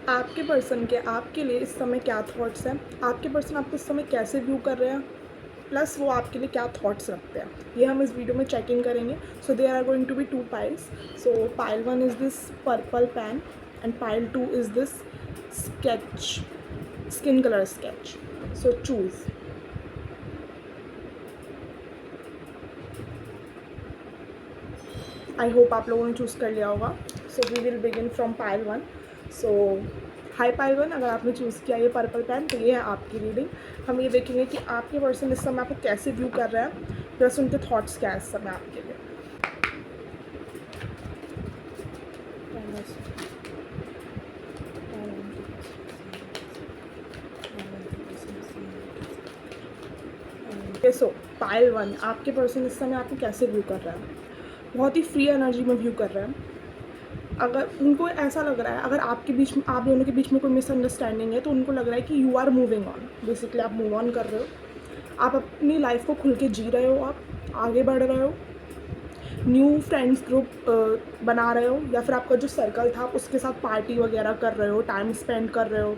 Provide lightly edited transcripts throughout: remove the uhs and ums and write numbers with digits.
आपके पर्सन के आपके लिए इस समय क्या थॉट्स हैं, आपके पर्सन आपको इस समय कैसे व्यू कर रहे हैं, प्लस वो आपके लिए क्या थॉट्स रखते हैं, ये हम इस वीडियो में चेक इन करेंगे. So there are going to be 2 piles. So pile 1 is this purple pen and pile 2 is this sketch, skin colour sketch. So choose. I hope आप लोगों ने चूज़ कर लिया होगा. So we will begin from pile 1. So hi pile 1, अगर आपने choose किया ये पर्पल पेन तो ये है आपकी रीडिंग. हम ये देखेंगे कि आपके पर्सन इस समय आपको कैसे व्यू कर रहे हैं, प्लस उनके थॉट्स क्या है इस समय आपके लिए. सो पाइल 1, आपके पर्सन इस समय आपको कैसे व्यू कर रहा है. बहुत ही फ्री एनर्जी में व्यू कर रहे हैं. अगर उनको ऐसा लग रहा है, अगर आपके बीच में, आप दोनों के बीच में कोई मिसअंडरस्टैंडिंग है, तो उनको लग रहा है कि you are moving on. Basically आप मूव ऑन कर रहे हो, आप अपनी लाइफ को खुल के जी रहे हो, आप आगे बढ़ रहे हो, न्यू फ्रेंड्स ग्रुप बना रहे हो, या फिर आपका जो सर्कल था उसके साथ पार्टी वगैरह कर रहे हो, टाइम स्पेंड कर रहे हो.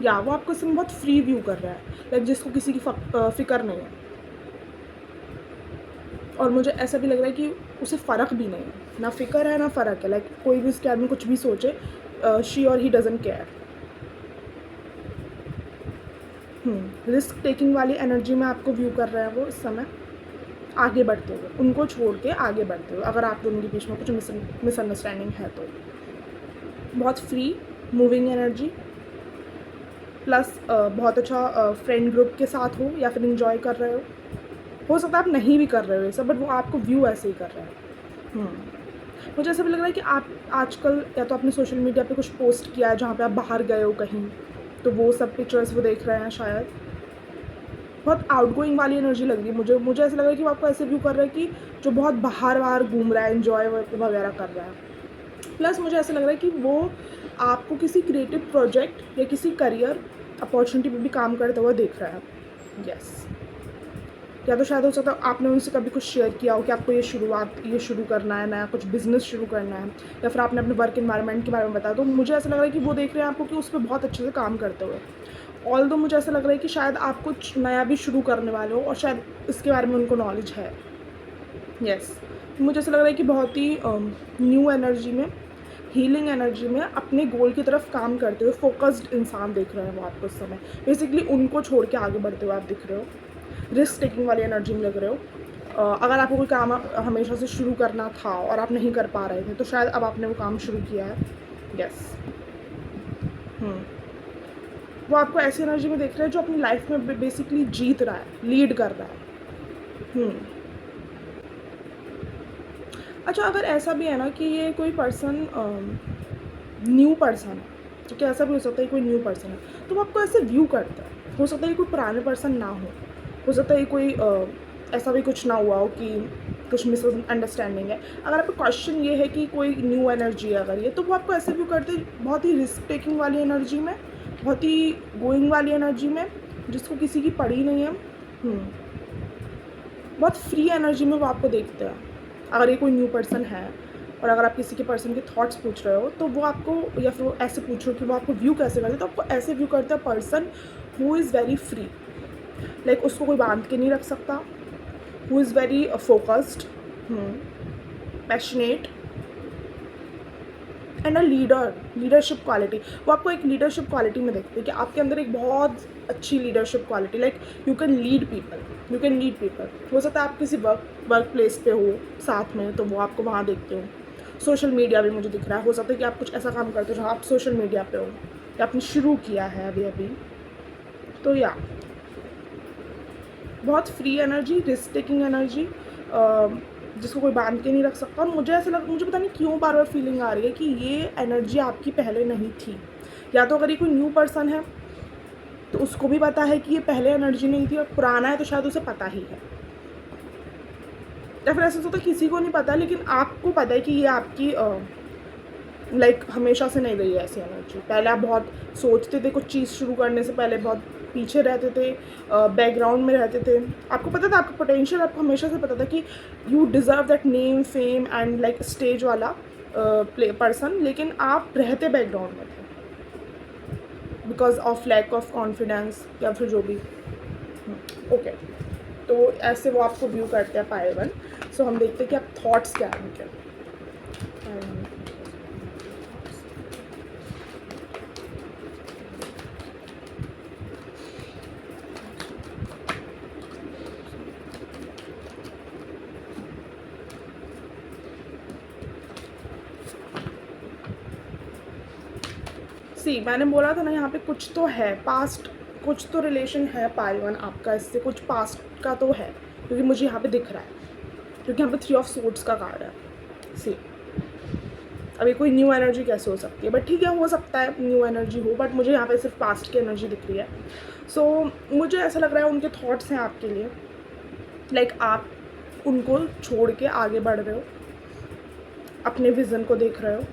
या वो आपको इसमें बहुत फ्री व्यू कर रहा है, लाइक जिसको किसी की फिक्र नहीं है. और मुझे ऐसा भी लग रहा है कि उसे फ़र्क भी नहीं है, ना फ़िक्र है ना फ़र्क है. लाइक कोई भी उसके आदमी कुछ भी सोचे, शी और he doesn't care. Risk taking वाली एनर्जी में आपको व्यू कर रहे हैं वो इस समय, आगे बढ़ते हुए, उनको छोड़ के आगे बढ़ते हुए, अगर आप दोनों के बीच में कुछ मिसअंडरस्टैंडिंग है तो. बहुत फ्री मूविंग एनर्जी, प्लस बहुत अच्छा फ्रेंड ग्रुप के साथ हो, या फिर इन्जॉय कर रहे हो सकता है आप नहीं भी कर रहे हो ये सब, बट वो आपको व्यू ऐसे ही कर रहे हैं. मुझे ऐसा भी लग रहा है कि आप आजकल या तो आपने सोशल मीडिया पे कुछ पोस्ट किया है जहाँ पे आप बाहर गए हो कहीं, तो वो सब पिक्चर्स वो देख रहे हैं शायद. बहुत आउटगोइंग वाली एनर्जी लग रही है मुझे ऐसा लग रहा है कि वो आपको ऐसे व्यू कर रहा है कि जो बहुत बाहर घूम रहा है, इन्जॉय वगैरह कर रहा है. प्लस मुझे ऐसा लग रहा है कि वो आपको किसी क्रिएटिव प्रोजेक्ट या किसी करियर अपॉर्चुनिटी पे भी काम करते हुए देख रहा है. यस. या तो शायद हो सकता है आपने उनसे कभी कुछ शेयर किया हो कि आपको ये शुरू करना है, नया कुछ बिज़नेस शुरू करना है, या फिर आपने अपने वर्क इन्वायरमेंट के बारे में बताया. तो मुझे ऐसा लग रहा है कि वो देख रहे हैं आपको कि उस पर बहुत अच्छे से काम करते हुए. ऑल्दो मुझे ऐसा लग रहा है कि शायद आप कुछ नया भी शुरू करने वाले हो और शायद इसके बारे में उनको नॉलेज है. यस. मुझे ऐसा लग रहा है कि बहुत ही न्यू एनर्जी में, हीलिंग एनर्जी में अपने गोल की तरफ काम करते हुए फोकस्ड इंसान देख रहे हैं वो आपको इस समय. बेसिकली उनको छोड़ के आगे बढ़ते हुए आप दिख रहे हो, रिस्क टेकिंग वाली एनर्जी में लग रहे हो. अगर आपको कोई काम हमेशा से शुरू करना था और आप नहीं कर पा रहे थे, तो शायद अब आपने वो काम शुरू किया है. यस. वो आपको ऐसी एनर्जी में देख रहे हैं जो अपनी लाइफ में बेसिकली जीत रहा है, लीड कर रहा है. अच्छा, अगर ऐसा भी है ना कि ये कोई पर्सन न्यू पर्सन है, क्योंकि ऐसा भी हो सकता है कोई न्यू पर्सन है, तो वो आपको ऐसे व्यू करता है. हो सकता है ये कोई पुराने पर्सन ना हो सकता है ये कोई ऐसा भी कुछ ना हुआ हो कि कुछ मिसअंडरस्टैंडिंग है. अगर आपका क्वेश्चन ये है कि कोई न्यू एनर्जी है अगर ये, तो वो आपको ऐसे व्यू करते हैं बहुत ही रिस्क टेकिंग वाली एनर्जी में, बहुत ही गोइंग वाली एनर्जी में, जिसको किसी की पड़ी नहीं है. बहुत फ्री एनर्जी में वो आपको देखते हैं. अगर ये कोई न्यू पर्सन है और अगर आप किसी के पर्सन के थॉट्स पूछ रहे हो, तो वो आपको, या फिर ऐसे पूछ रहे हो कि वो आपको व्यू कैसे करते हैं, तो आपको ऐसे व्यू करते हैं person who is very free. Like उसको कोई बांध के नहीं रख सकता, who is very focused, passionate and a leadership quality. वो आपको एक लीडरशिप क्वालिटी में देखते हैं कि आपके अंदर एक बहुत अच्छी leadership quality, like you can lead people. हो सकता है आप किसी वर्क प्लेस पे हो साथ में, तो वो आपको वहाँ देखते हो. सोशल मीडिया भी मुझे दिख रहा है. हो सकता है कि आप कुछ ऐसा काम करते हो जहाँ आप सोशल मीडिया पे हो, या आपने शुरू किया है अभी. तो या बहुत free energy, risk taking energy, जिसको कोई बांध के नहीं रख सकता. और मुझे पता नहीं क्यों बार बार फीलिंग आ रही है कि ये एनर्जी आपकी पहले नहीं थी. या तो अगर ये कोई न्यू पर्सन है तो उसको भी पता है कि ये पहले एनर्जी नहीं थी, और पुराना है तो शायद उसे पता ही है. या फिर ऐसा होता है किसी को नहीं पता, लेकिन आपको पता है कि ये आपकी लाइक हमेशा से नहीं रही है ऐसी एनर्जी. पहले आप बहुत सोचते थे कुछ चीज़ शुरू करने से पहले, बहुत पीछे रहते थे, बैकग्राउंड में रहते थे. आपको पता था, आपका पोटेंशियल आपको हमेशा से पता था कि you deserve that name, fame and like stage वाला प्ले पर्सन, लेकिन आप रहते बैकग्राउंड में थे because of lack of confidence या फिर जो भी। ओके, तो ऐसे वो आपको व्यू करते हैं पाइल वन। सो हम देखते हैं कि आप थॉट्स क्या हैं उनके। सी, मैंने बोला था ना यहाँ पे कुछ तो है पास्ट, कुछ तो रिलेशन है पाइल वन आपका इससे, कुछ पास्ट का तो है, क्योंकि मुझे यहाँ पे दिख रहा है, क्योंकि यहाँ पे 3 ऑफ सोर्ड्स का कार्ड है। सी, अभी कोई न्यू एनर्जी कैसे हो सकती है, बट ठीक है, हो सकता है न्यू एनर्जी हो, बट मुझे यहाँ पे सिर्फ पास्ट की एनर्जी दिख रही है। सो मुझे ऐसा लग रहा है उनके थॉट्स हैं आपके लिए, लाइक आप उनको छोड़ के आगे बढ़ रहे हो, अपने विज़न को देख रहे हो।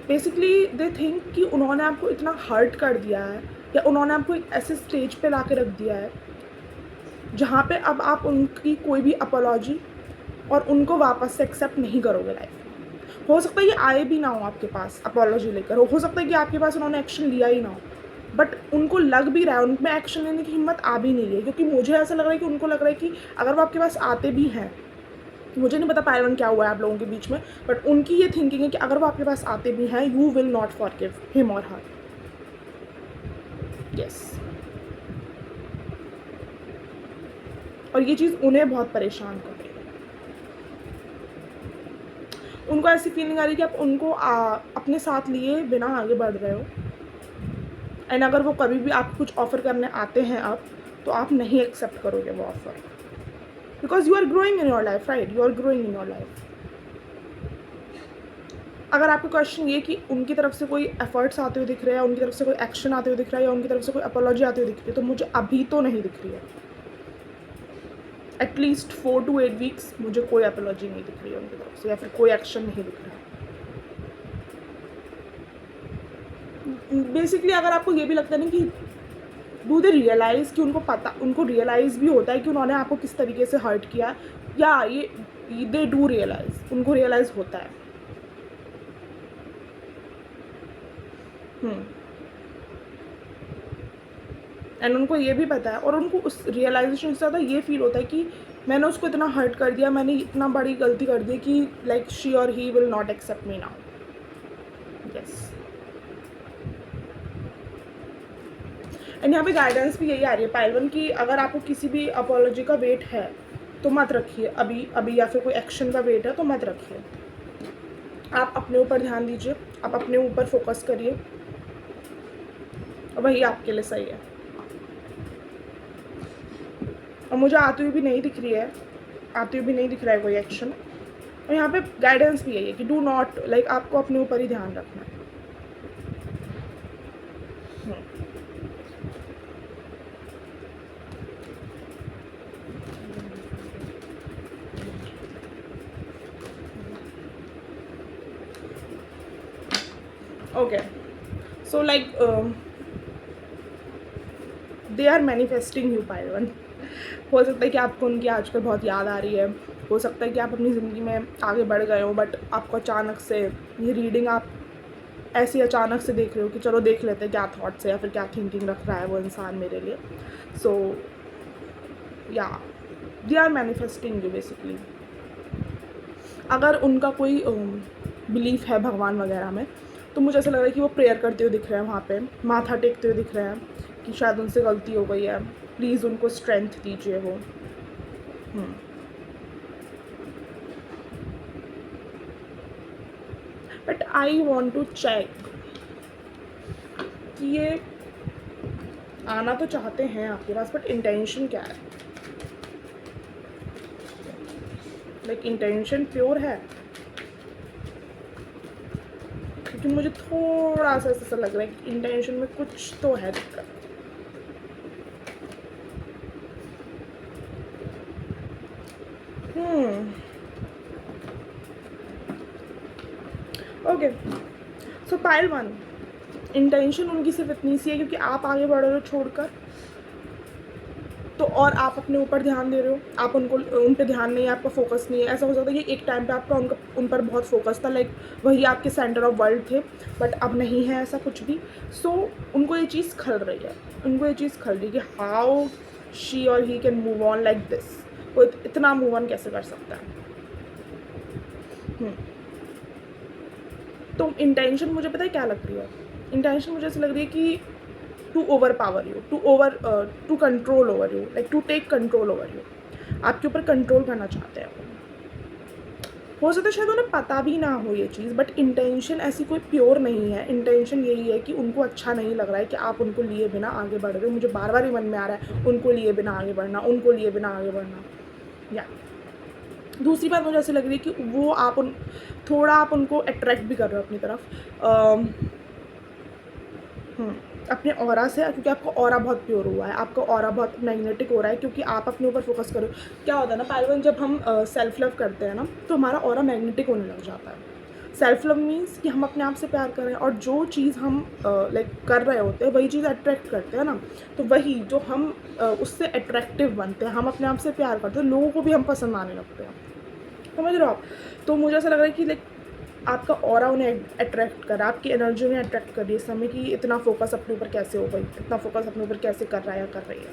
बेसिकली दे थिंक कि उन्होंने आपको इतना हर्ट कर दिया है, या उन्होंने आपको एक ऐसे स्टेज पे ला के रख दिया है जहाँ पे अब आप उनकी कोई भी अपॉलॉजी और उनको वापस से एक्सेप्ट नहीं करोगे लाइफ में। हो सकता है ये आए भी ना हो आपके पास अपॉलॉजी लेकर, हो सकता है कि आपके पास उन्होंने एक्शन लिया ही ना हो, बट उनको लग भी रहा है, उनमें एक्शन लेने की हिम्मत आ भी नहीं है, क्योंकि मुझे ऐसा लग रहा है कि उनको लग रहा है कि अगर वो आपके पास आते भी हैं, मुझे नहीं पता पाइल वन क्या हुआ है आप लोगों के बीच में, बट उनकी ये थिंकिंग है कि अगर वो आपके पास आते भी हैं, you will not forgive him और हर। यस, और ये चीज़ उन्हें बहुत परेशान कर रही है। उनको ऐसी फीलिंग आ रही है कि आप उनको अपने साथ लिए बिना आगे बढ़ रहे हो, एंड अगर वो कभी भी आपको कुछ ऑफ़र करने आते हैं अब, तो आप नहीं एक्सेप्ट करोगे वो offer, because you are growing in your life, right, you are growing in your life. अगर आपका क्वेश्चन ये कि उनकी तरफ से कोई एफर्ट्स आते हुए दिख रहे हैं, उनकी तरफ से कोई एक्शन आते हुए दिख रहा है, या उनकी तरफ से कोई अपॉलॉजी आती हुई दिख रही है, तो मुझे अभी तो नहीं दिख रही है। एटलीस्ट 4 to 8 वीक्स मुझे कोई अपॉलॉजी नहीं दिख रही है उनकी तरफ से, या फिर कोई एक्शन नहीं दिख रहा है। बेसिकली अगर आपको ये भी लगता है ना कि डू दे रियलाइज़, कि उनको पता, उनको रियलाइज़ भी होता है कि उन्होंने आपको किस तरीके से हर्ट किया, या ये दे डू रियलाइज़, उनको रियलाइज़ होता है। एंड उनको ये भी पता है, और उनको उस रियलाइजेशन से ज़्यादा ये फील होता है कि मैंने उसको इतना हर्ट कर दिया, मैंने इतना बड़ी गलती कर दी कि लाइक शी और he will not accept me now. Yes, and यहाँ पे गाइडेंस भी यही आ रही है पाइल वन की, अगर आपको किसी भी अपॉलॉजी का वेट है तो मत रखिए अभी, या फिर कोई एक्शन का वेट है तो मत रखिए। आप अपने ऊपर ध्यान दीजिए, आप अपने ऊपर फोकस करिए, और वही आपके लिए सही है। और मुझे आती हुई भी नहीं दिख रही है, आती हुई भी नहीं दिख रहा है कोई एक्शन। और यहाँ पे गाइडेंस भी यही है कि डू नॉट, लाइक आपको अपने ऊपर ही ध्यान रखना है। Okay, so like they are manifesting you pile one. हो सकता है कि आपको उनकी आजकल बहुत याद आ रही है, हो सकता है कि आप अपनी ज़िंदगी में आगे बढ़ गए हो, बट आपको अचानक से ये रीडिंग आप ऐसी अचानक से देख रहे हो कि चलो देख लेते हैं क्या थॉट्स है या फिर क्या थिंकिंग रख रहा है वो इंसान मेरे लिए। सो या they are manifesting you basically. अगर उनका कोई बिलीफ है भगवान वगैरह में, तो मुझे ऐसा लग रहा है कि वो प्रेयर करते हुए दिख रहे हैं, वहाँ पे माथा टेकते हुए दिख रहे हैं कि शायद उनसे गलती हो गई है, प्लीज़ उनको स्ट्रेंथ दीजिए वो। But I want to check कि ये आना तो चाहते हैं आपके पास, बट इंटेंशन क्या है, लाइक इंटेंशन प्योर है, क्योंकि मुझे थोड़ा सा ऐसा लग रहा है कि इंटेंशन में कुछ तो है दिक्कत। Okay, so pile one, intention उनकी सिर्फ इतनी सी है क्योंकि आप आगे बढ़ रहे हो छोड़कर, तो और आप अपने ऊपर ध्यान दे रहे हो, आप उन पे ध्यान नहीं है, आपका फोकस नहीं है। ऐसा हो सकता है कि एक टाइम पे आपका उन पर बहुत फोकस था, लाइक वही आपके सेंटर ऑफ वर्ल्ड थे, बट अब नहीं है ऐसा कुछ भी। सो उनको ये चीज़ खल रही है, उनको ये चीज़ खल रही है कि हाउ शी और he can move on like this, वो इतना मूव ऑन कैसे कर सकता है। तो इंटेंशन मुझे पता है क्या लग रही है, इंटेंशन मुझे ऐसी लग रही है कि to overpower you, to control over you, like to take control over you, आपके ऊपर कंट्रोल करना चाहते हैं वो। हो सकता है शायद उन्हें पता भी ना हो ये चीज़, बट इंटेंशन ऐसी कोई प्योर नहीं है। इंटेंशन यही है कि उनको अच्छा नहीं लग रहा है कि आप उनको लिए बिना आगे बढ़ रहे हो। मुझे बार बार ही मन में आ रहा है उनको लिए बिना आगे बढ़ना, उनको लिए बिना आगे बढ़ना। या दूसरी बात मुझे ऐसी लग रही है कि वो थोड़ा आप उनको अट्रैक्ट भी कर रहे हो अपनी तरफ, अपने ऑरा से, क्योंकि आपका ऑरा बहुत प्योर हुआ है, आपका ऑरा बहुत मैग्नेटिक हो रहा है, क्योंकि आप अपने ऊपर फोकस करो। क्या होता है ना पायलवन, जब हम सेल्फ लव करते हैं ना, तो हमारा ऑरा मैग्नेटिक होने लग जाता है। सेल्फ लव मीन्स कि हम अपने आप से प्यार कर रहे हैं, और जो चीज़ हम लाइक कर रहे होते हैं वही चीज़ अट्रैक्ट करते हैं ना। तो वही जो हम उससे अट्रैक्टिव बनते हैं, हम अपने आप से प्यार करते हैं, लोगों को भी हम पसंद आने लगते हैं, समझ रहे हो आप। तो मुझे ऐसा लग रहा है कि लाइक आपका ऑरा उन्हें अट्रैक्ट कर रहा है, आपकी एनर्जी उन्हें अट्रैक्ट कर रही है इस समय, कि इतना फोकस अपने ऊपर कैसे हो गई, इतना फोकस अपने ऊपर कैसे कर रहा है या कर रही है।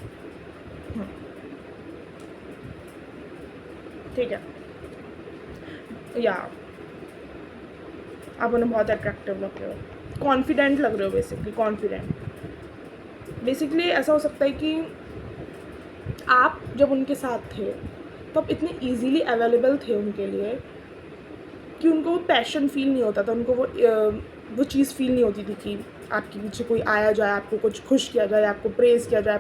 ठीक है, या आप उन्हें बहुत अट्रैक्टिव लग रहे हो, कॉन्फिडेंट लग रहे हो, बेसिकली ऐसा हो सकता है कि आप जब उनके साथ थे तो आप इतने ईजीली अवेलेबल थे उनके लिए कि उनको वो पैशन फील नहीं होता था, उनको वो चीज़ फील नहीं होती थी कि आपके पीछे कोई आया जाए, आपको कुछ खुश किया जाए, आपको प्रेज़ किया जाए,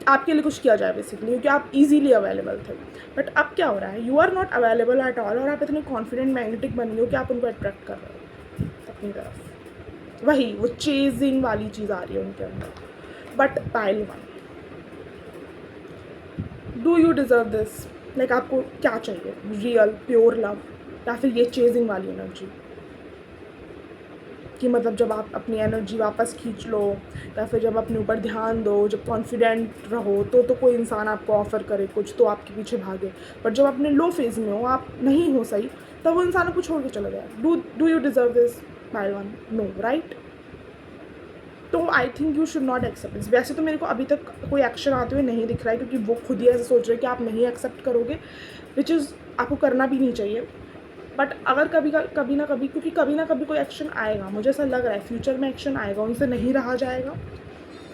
आपके लिए कुछ किया जाए बेसिकली, क्योंकि आप इजीली अवेलेबल थे। बट अब क्या हो रहा है, you are not available at all, और आप इतने कॉन्फिडेंट मैग्नेटिक बन गए हो कि आप उनको अट्रैक्ट कर रहे हो अपनी तरफ। वही वो चेजिंग वाली चीज़ आ रही है उनके अंदर। But pile one, do you deserve this? Like आपको क्या चाहिए, रियल प्योर लव या फिर ये चेजिंग वाली एनर्जी? कि मतलब जब आप अपनी एनर्जी वापस खींच लो, या फिर जब अपने ऊपर ध्यान दो, जब कॉन्फिडेंट रहो, तो कोई इंसान आपको ऑफ़र करे कुछ, तो आपके पीछे भागे। बट जब अपने लो फेज़ में हो, आप नहीं हो सही, तब वो इंसान आपको छोड़ के चला गया। Do you deserve this by one? No, right? तो I think you should not accept this. वैसे तो मेरे को अभी तक कोई एक्शन आते हुए नहीं दिख रहा है, क्योंकि वो खुद ही ऐसे सोच रहे हैं कि आप नहीं एक्सेप्ट करोगे, विच इज़ आपको करना भी नहीं चाहिए। बट अगर कभी ना कभी, क्योंकि कभी ना कभी कोई एक्शन आएगा, मुझे ऐसा लग रहा है फ्यूचर में एक्शन आएगा, उनसे नहीं रहा जाएगा,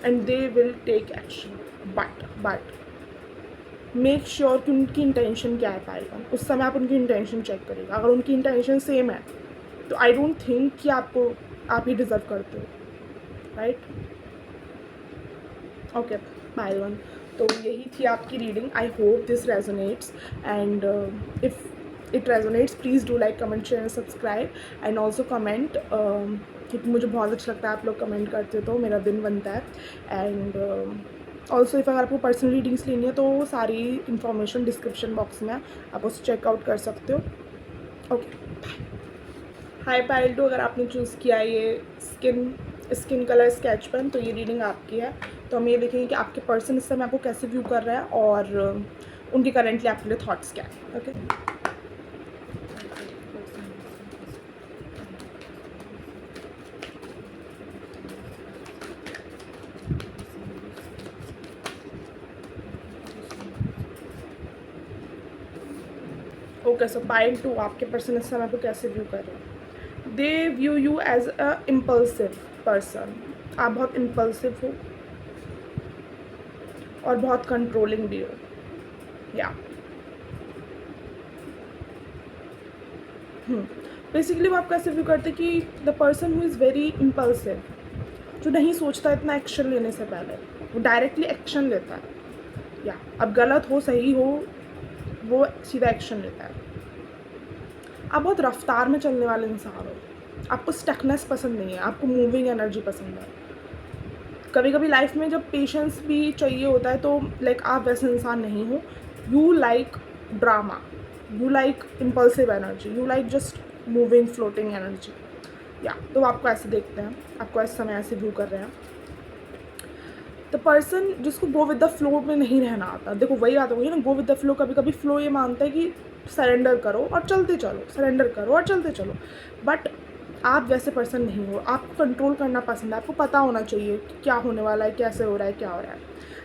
and they will take action. But make sure कि उनकी इंटेंशन क्या है पाएगा, उस समय आप उनकी इंटेंशन चेक करिएगा। अगर उनकी इंटेंशन सेम है तो आई डोंट थिंक कि आप ही डिज़र्व करते हो, राइट? Okay by one. तो यही थी आपकी reading. I hope this resonates, and if it resonates, please do like, comment, share and subscribe, and also comment, क्योंकि मुझे बहुत अच्छा लगता है आप लोग कमेंट करते हो, तो मेरा दिन बनता है। एंड ऑल्सो अगर आपको पर्सनल रीडिंग्स लेनी है तो सारी इन्फॉर्मेशन डिस्क्रिप्शन बॉक्स में आप उसे चेकआउट कर सकते हो। ओके, हाय पायल टू, अगर आपने चूज़ किया ये स्किन कलर स्केच पेन, तो ये रीडिंग आपकी है। तो हम ये देखेंगे कि आपके पर्सन इस समय आपको कैसे व्यू कर रहा है, और उनके करेंटली आपके लिए थॉट्स क्या है। Okay, okay, so pile two, आपके पर्सन इस समय आपको कैसे व्यू कर रहे हैं? They view you as a impulsive person. आप बहुत इम्पल्सिव हो और बहुत कंट्रोलिंग भी हो, या बेसिकली वो आप कैसे व्यू करते कि the person who is very impulsive, जो नहीं सोचता इतना एक्शन लेने से पहले, वो डायरेक्टली एक्शन लेता है, या अब गलत हो सही हो वो सीधा एक्शन लेता है। आप बहुत रफ्तार में चलने वाले इंसान हो, आपको स्टकनेस पसंद नहीं है, आपको मूविंग एनर्जी पसंद है। कभी कभी लाइफ में जब पेशेंस भी चाहिए होता है, तो लाइक आप वैसे इंसान नहीं हो। You like drama, you like impulsive energy, you like just moving floating energy, या तो आपको ऐसे देखते हैं, आपको इस समय ऐसे व्यू कर रहे हैं। द पर्सन जिसको गो विद द फ्लो में नहीं रहना आता, देखो वही बात होगी ना, गो विद द फ्लो, कभी कभी फ्लो ये मानता है कि सरेंडर करो और चलते चलो, सरेंडर करो और चलते चलो, बट आप वैसे पर्सन नहीं हो। आपको कंट्रोल करना पसंद है, आपको पता होना चाहिए कि क्या होने वाला है, कैसे हो रहा है, क्या हो रहा है।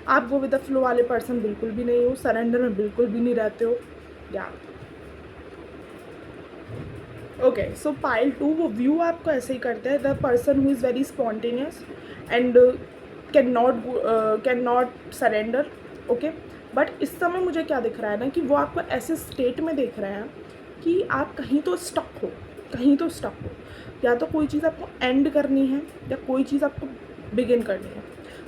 आप गो विद द फ्लो वाले पर्सन बिल्कुल भी नहीं हो, सरेंडर में बिल्कुल भी नहीं रहते हो। या ओके, सो पाइल 2 वो व्यू आपको ऐसे ही करता है, the person who is very spontaneous and can not surrender. Okay, but इस समय मुझे क्या दिख रहा है ना कि वो आपको ऐसे स्टेट में देख रहे हैं कि आप कहीं तो स्टक हो, कहीं तो स्टक हो, या तो कोई चीज़ आपको एंड करनी है या कोई चीज़ आपको बिगिन करनी है,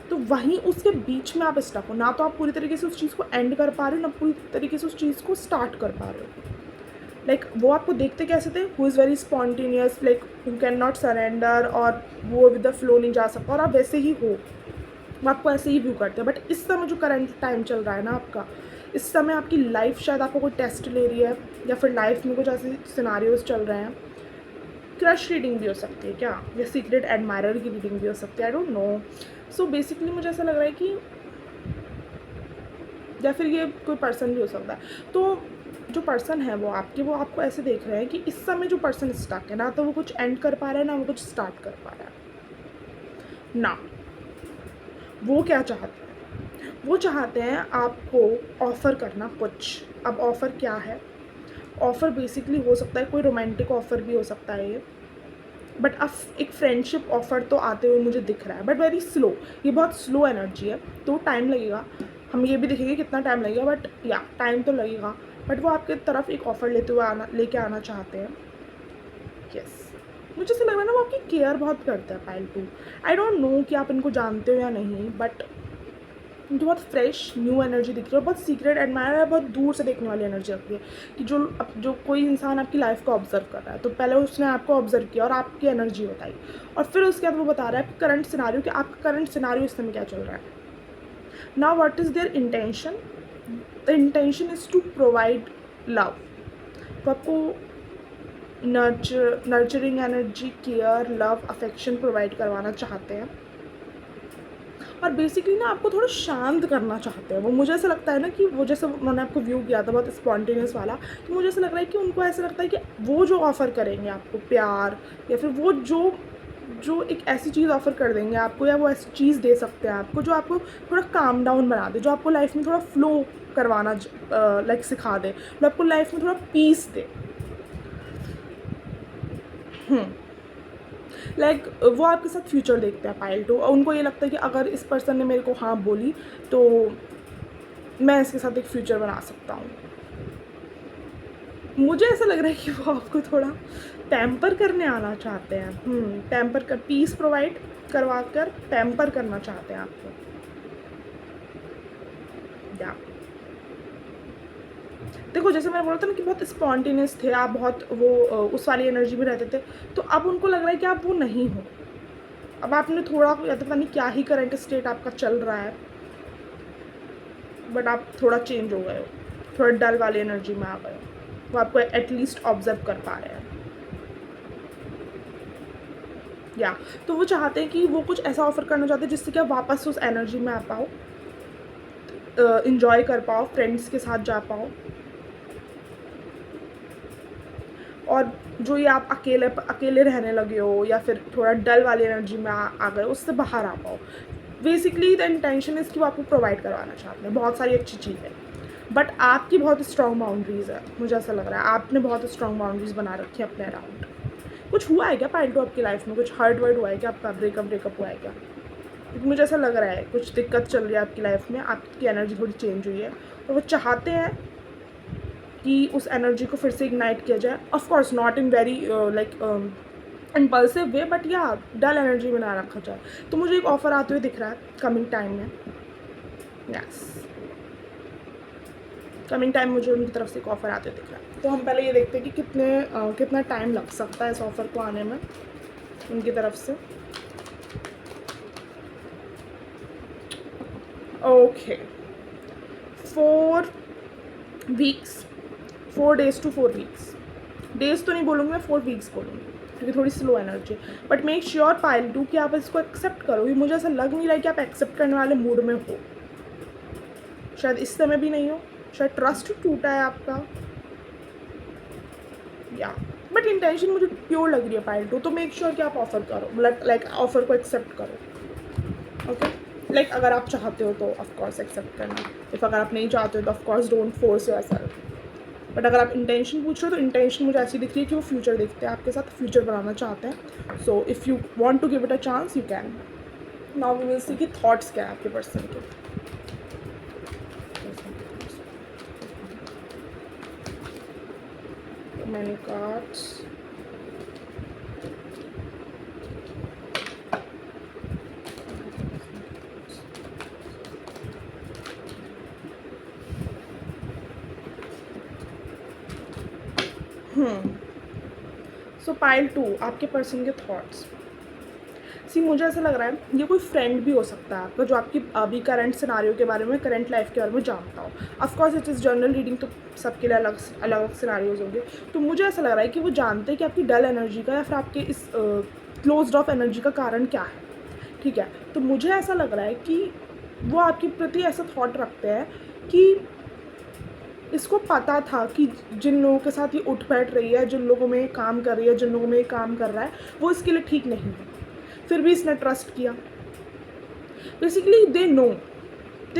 तो वहीं उसके बीच में आप स्टक हो। ना तो आप पूरी तरीके से उस चीज़ को एंड कर पा रहे हो, ना पूरी तरीके से उस चीज़ को स्टार्ट कर पा रहे हो। लाइक वो आपको देखते कैसे थे, who is very spontaneous, like you can not surrender, और वो विद द फ्लो नहीं जा सकता, और आप वैसे ही हो, वो आपको ऐसे ही व्यू करते हैं। बट इस समय जो करंट टाइम चल रहा है ना आपका, इस समय आपकी लाइफ शायद आपको कोई टेस्ट ले रही है, या फिर लाइफ में कुछ ऐसे सिनारियोज चल रहे हैं। क्रश रीडिंग भी हो सकती है क्या, या सीक्रेट एडमायरर की रीडिंग भी हो सकती है, I don't know. So basically मुझे ऐसा लग रहा है कि, या फिर ये कोई पर्सन भी हो सकता है। तो जो पर्सन है वो आपको ऐसे देख रहे हैं कि इस समय जो पर्सन स्टक है, ना तो वो कुछ एंड कर पा रहा है, ना वो कुछ स्टार्ट कर पा रहा है। ना वो क्या चाहते हैं, वो चाहते हैं आपको ऑफ़र करना कुछ। अब ऑफ़र क्या है, ऑफ़र बेसिकली हो सकता है कोई रोमांटिक ऑफ़र भी हो सकता है ये, बट अब एक फ्रेंडशिप ऑफ़र तो आते हुए मुझे दिख रहा है, बट वेरी स्लो। ये बहुत स्लो एनर्जी है, तो टाइम लगेगा, हम ये भी देखेंगे कितना टाइम लगेगा, बट या टाइम तो लगेगा। बट वो आपके तरफ एक ऑफ़र लेके आना चाहते हैं। यस, मुझे ऐसा लग रहा है ना, वो आपकी केयर बहुत करते हैं पाइल 2। आई डोंट नो कि आप इनको जानते हो या नहीं, बट मुझे बहुत फ्रेश न्यू एनर्जी दिख रही है, बहुत सीक्रेट एडमायर है, बहुत दूर से देखने वाली एनर्जी लगती है कि जो कोई इंसान आपकी लाइफ को ऑब्जर्व कर रहा है, तो पहले उसने आपको ऑब्जर्व किया और आपकी एनर्जी बताई, और फिर उसके बाद वो बता रहा है करंट सिनारियो कि आपका करंट सिनारियो इस समय क्या चल रहा है। Now what is their intention, the intention is to provide love. तो आपको nurturing energy, care, love, affection provide करवाना चाहते हैं, और बेसिकली ना आपको थोड़ा शांत करना चाहते हैं वो। मुझे ऐसा लगता है ना कि वो जैसे उन्होंने आपको व्यू किया था बहुत स्पॉन्टेनियस वाला, तो मुझे ऐसा लग रहा है कि उनको ऐसा लगता है कि वो जो ऑफ़र करेंगे आपको प्यार, या फिर वो जो एक ऐसी चीज़ ऑफ़र कर देंगे आपको, या वो ऐसी चीज़ दे सकते हैं आपको जो आपको थोड़ा काम डाउन बना दे, जो आपको लाइफ में थोड़ा फ्लो करवाना लाइक सिखा दे, जो आपको लाइफ में थोड़ा पीस दे। लाइक वो आपके साथ फ्यूचर देखते हैं पाइल 2, और उनको ये लगता है कि अगर इस पर्सन ने मेरे को हाँ बोली तो मैं इसके साथ एक फ्यूचर बना सकता हूँ। मुझे ऐसा लग रहा है कि वो आपको थोड़ा पैम्पर करने आना चाहते हैं, पैम्पर कर, पीस प्रोवाइड करवा कर पैम्पर करना चाहते हैं आपको। या देखो, जैसे मैंने बोला था ना कि बहुत स्पॉन्टेनियस थे आप, बहुत वो उस वाली एनर्जी में रहते थे, तो अब उनको लग रहा है कि आप वो नहीं हो। अब आपने थोड़ा, या तो पता नहीं क्या ही करंट स्टेट आपका चल रहा है, बट आप थोड़ा चेंज हो गए हो, थोड़ा डल वाली एनर्जी में आ गए हो, वो आपको एटलीस्ट ऑब्जर्व कर पा रहे हैं। या तो वो चाहते हैं कि वो कुछ ऐसा ऑफर करना चाहते हैं जिससे कि आप वापस उस एनर्जी में आ पाओ, इंजॉय कर पाओ, फ्रेंड्स के साथ जा पाओ, और जो ये आप अकेले रहने लगे हो, या फिर थोड़ा डल वाली एनर्जी में आ गए, उससे बाहर आ पाओ। बेसिकली द इंटेंशन इज़ कि वो आपको प्रोवाइड करवाना चाहते हैं बहुत सारी अच्छी चीज़ें, बट आपकी बहुत स्ट्रॉन्ग बाउंड्रीज़ है। मुझे ऐसा लग रहा है आपने बहुत स्ट्रॉन्ग बाउंड्रीज़ बना रखी है अपने अराउंड। कुछ हुआ है क्या पाइल 2 आपकी लाइफ में, कुछ हर्ट वर्ट हुआ है क्या, आपका ब्रेकअप हुआ है क्या? क्योंकि मुझे ऐसा लग रहा है कुछ दिक्कत चल रही है आपकी लाइफ में, आपकी एनर्जी थोड़ी चेंज हुई है, और वो चाहते हैं कि उस एनर्जी को फिर से इग्नाइट किया जाए। Of course not in very like impulsive way, but या डल एनर्जी में ना रखा जाए। तो मुझे एक ऑफ़र आते हुए दिख रहा है कमिंग टाइम में। यस, कमिंग टाइम मुझे उनकी तरफ से एक ऑफ़र आते हुए दिख रहा है। तो हम पहले ये देखते हैं कि कितना टाइम लग सकता है इस ऑफ़र को आने में उनकी तरफ से। Okay, 4 weeks, 4 days to 4 weeks, days तो नहीं बोलूँगी मैं, 4 weeks बोलूँगी। क्योंकि थोड़ी slow energy. But make sure pile 2 कि आप इसको एक्सेप्ट करो, कि मुझे ऐसा लग नहीं रहा है कि आप एक्सेप्ट करने वाले मूड में हो, शायद इस समय भी नहीं हो, शायद ट्रस्ट टूटा है आपका, या बट इंटेंशन मुझे प्योर लग रही है पाइल 2। तो मेक श्योर कि आप ऑफर करो, मतलब लाइक ऑफर को एक्सेप्ट करो। ओके, लाइक अगर आप चाहते हो तो ऑफकोर्स एक्सेप्ट करना, इफ अगर आप नहीं चाहते हो तो of course don't force yourself. But अगर आप इंटेंशन पूछ रहे हो तो इंटेंशन मुझे ऐसी दिख रही है कि वो फ्यूचर देखते हैं आपके साथ, फ्यूचर बनाना चाहते हैं। So if you want to give it a chance you can. Now we will see कि थॉट्स क्या है आपके पर्सन के। मैनी कार्ड्स, सो पाइल 2 आपके पर्सन के थॉट्स। सी मुझे ऐसा लग रहा है ये कोई फ्रेंड भी हो सकता है आपका, जो आपकी अभी करंट सिनारियो के बारे में, करंट लाइफ के बारे में जानता हो। Of course it is general reading, तो सबके लिए अलग अलग सिनारियोज होंगे। तो मुझे ऐसा लग रहा है कि वो जानते हैं कि आपकी डल एनर्जी का या फिर आपके इस क्लोज्ड ऑफ एनर्जी का कारण क्या है, ठीक है। तो मुझे ऐसा लग रहा है कि वो आपके प्रति ऐसा थॉट रखते हैं कि इसको पता था कि जिन लोगों के साथ ये उठ बैठ रही है, जिन लोगों में काम कर रही है, जिन लोगों में ये काम कर रहा है, वो इसके लिए ठीक नहीं है, फिर भी इसने ट्रस्ट किया। Basically they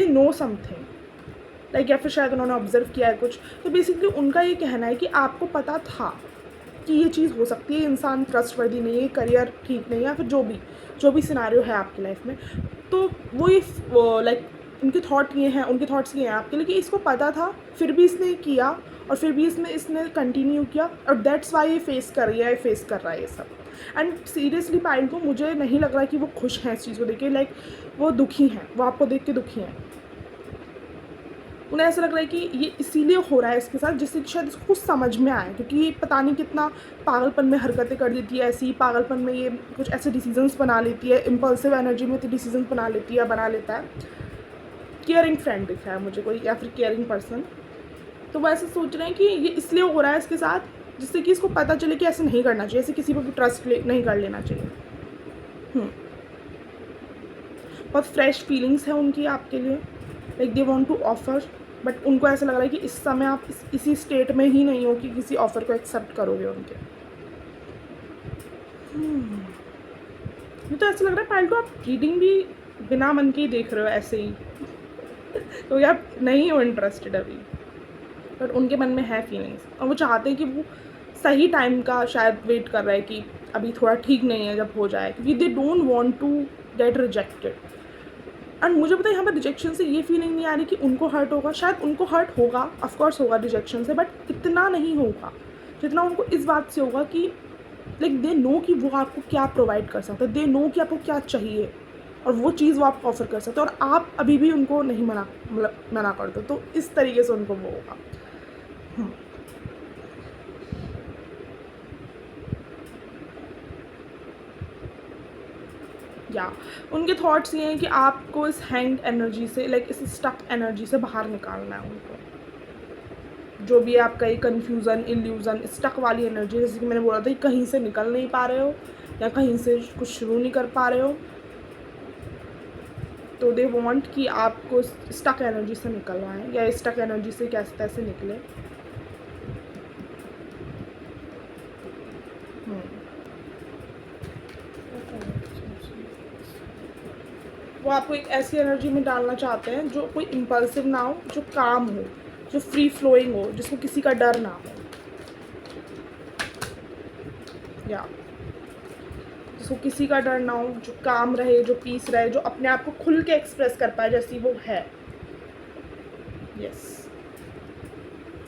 know something, like या फिर शायद उन्होंने ऑब्जर्व किया है कुछ। तो बेसिकली उनका ये कहना है कि आपको पता था कि ये चीज़ हो सकती है, इंसान ट्रस्टवर्दी नहीं है, करियर ठीक नहीं है, या फिर जो भी सिनारियो है आपकी लाइफ में। तो वो ये लाइक उनके थॉट्स ये हैं आपके लिए कि इसको पता था, फिर भी इसने किया, और फिर भी इसने कंटिन्यू किया, और दैट्स वाई ये फेस कर रहा है ये सब। एंड सीरियसली पाइल को मुझे नहीं लग रहा है कि वो खुश हैं इस चीज़ को देख के, लाइक वो दुखी हैं, वो आपको देख के दुखी हैं। उन्हें ऐसा लग रहा है कि ये इसीलिए हो रहा है इसके साथ, जिससे शायद इसको कुछ समझ में आए, क्योंकि ये पता नहीं कितना पागलपन में हरकतें कर देती है, ऐसी पागलपन में ये कुछ ऐसे डिसीजंस बना लेती है, इम्पल्सिव एनर्जी में डिसीजंस बना लेता है। केयरिंग फ्रेंड दिख रहा है मुझे कोई, या फिर केयरिंग पर्सन। तो वो ऐसे सोच रहे हैं कि ये इसलिए हो रहा है इसके साथ, जिससे कि इसको पता चले कि ऐसे नहीं करना चाहिए, ऐसे किसी पर भी ट्रस्ट नहीं कर लेना चाहिए। बहुत फ्रेश फीलिंग्स है उनकी आपके लिए, like they want to offer, but उनको ऐसा लग रहा है कि इस समय आप इसी स्टेट में ही नहीं हो कि किसी ऑफर को एक्सेप्ट करोगे उनके। मुझे तो ऐसा लग रहा है पाइल को आप रीडिंग भी बिना मन के ही देख रहे हो ऐसे ही तो आप नहीं हो इंटरेस्टेड अभी, बट उनके मन में है फीलिंग्स, और वो चाहते हैं कि वो सही टाइम का शायद वेट कर रहा है कि अभी थोड़ा ठीक नहीं है जब हो जाए, क्योंकि they don't want to get rejected. And मुझे पता है यहाँ पर रिजेक्शन से ये फीलिंग नहीं आ रही कि उनको हर्ट होगा, शायद उनको हर्ट होगा, ऑफकोर्स होगा रिजेक्शन से, बट इतना नहीं होगा जितना उनको इस बात से होगा कि लाइक दे नो कि वो आपको क्या प्रोवाइड कर सकते हैं, दे नो कि आपको क्या चाहिए, और वो चीज़ वो आपको ऑफर कर सकते हैं, और आप अभी भी उनको नहीं मना कर दो। तो इस तरीके से उनको वो होगा। या उनके थॉट्स ये हैं कि आपको इस हैंग एनर्जी से, लाइक इस स्टक एनर्जी से बाहर निकालना है उनको। जो भी आपका ये कन्फ्यूज़न, इल्यूज़न, स्टक वाली एनर्जी, जैसे कि मैंने बोला था कि कहीं से निकल नहीं पा रहे हो या कहीं से कुछ शुरू नहीं कर पा रहे हो, तो दे वांट कि आपको स्टक एनर्जी से निकलना है, या स्टक एनर्जी से कैसे तैसे निकले। वो आपको एक ऐसी एनर्जी में डालना चाहते हैं जो कोई इम्पल्सिव ना हो, जो काम हो, जो फ्री फ्लोइंग हो, जिसको किसी का डर ना हो, या जिसको किसी का डर ना हो, जो काम रहे, जो पीस रहे, जो अपने आप को खुल के एक्सप्रेस कर पाए जैसी वो है। यस,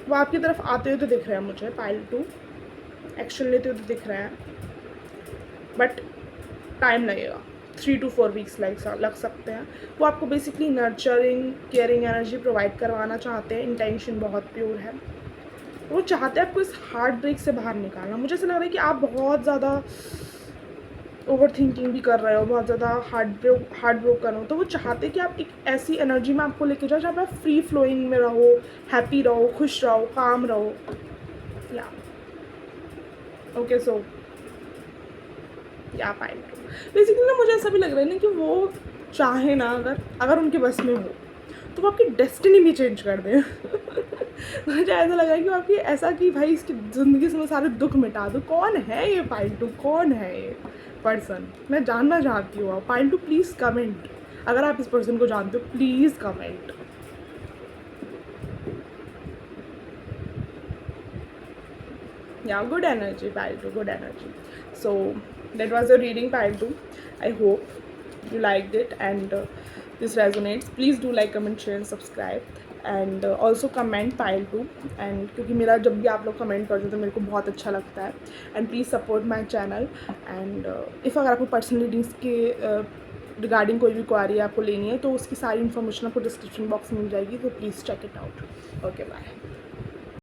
वो आपकी तरफ आते हुए तो दिख रहे हैं मुझे, पाइल 2 एक्शन लेते हुए तो दिख रहे हैं, बट टाइम लगेगा, 3 to 4 वीक्स लग सकते हैं। वो आपको basically nurturing, caring energy provide करवाना चाहते हैं, इंटेंशन बहुत प्योर है। वो चाहते हैं आपको इस हार्ट ब्रेक से बाहर निकालना। मुझे ऐसा लग रहा है कि आप बहुत ज़्यादा ओवर थिंकिंग भी कर रहे हो, बहुत ज़्यादा हार्ट ब्रोकन हो, तो वो चाहते हैं कि आप एक ऐसी एनर्जी में आपको लेके जाओ जहाँ पर आप फ्री फ्लोइंग में रहो, हैप्पी रहो, खुश रहो, काम रहो। या ओके, सो या पाइल टू। बेसिकली ना मुझे ऐसा भी लग रहा है ना कि वो चाहे ना, अगर उनके बस में हो तो वो आपकी डेस्टिनी भी चेंज कर दें। मुझे ऐसा लगा कि वो आपकी ऐसा कि भाई इसकी ज़िंदगी से मैं सारे दुख मिटा दूँ। कौन है ये पाइल टू, कौन है ये पर्सन? मैं जानना चाहती हूँ। पाइल टू प्लीज़ कमेंट, अगर आप इस पर्सन को जानते हो please comment. Yeah, good energy, Pile 2, good energy. So that was your reading, Pile 2. I hope you liked it and this resonates. Please do like, comment, share and subscribe and also comment Pile 2, and क्योंकि मेरा जब भी आप लोग comment करते हो तो मेरे को बहुत अच्छा लगता है। And please support my channel and if अगर आपको पर्सनल रीडिंग्स के रिगार्डिंग कोई भी क्वारी आपको लेनी है तो उसकी सारी इन्फॉर्मेशन आपको डिस्क्रिप्शन बॉक्स में मिल जाएगी, तो please check it out. Okay, bye.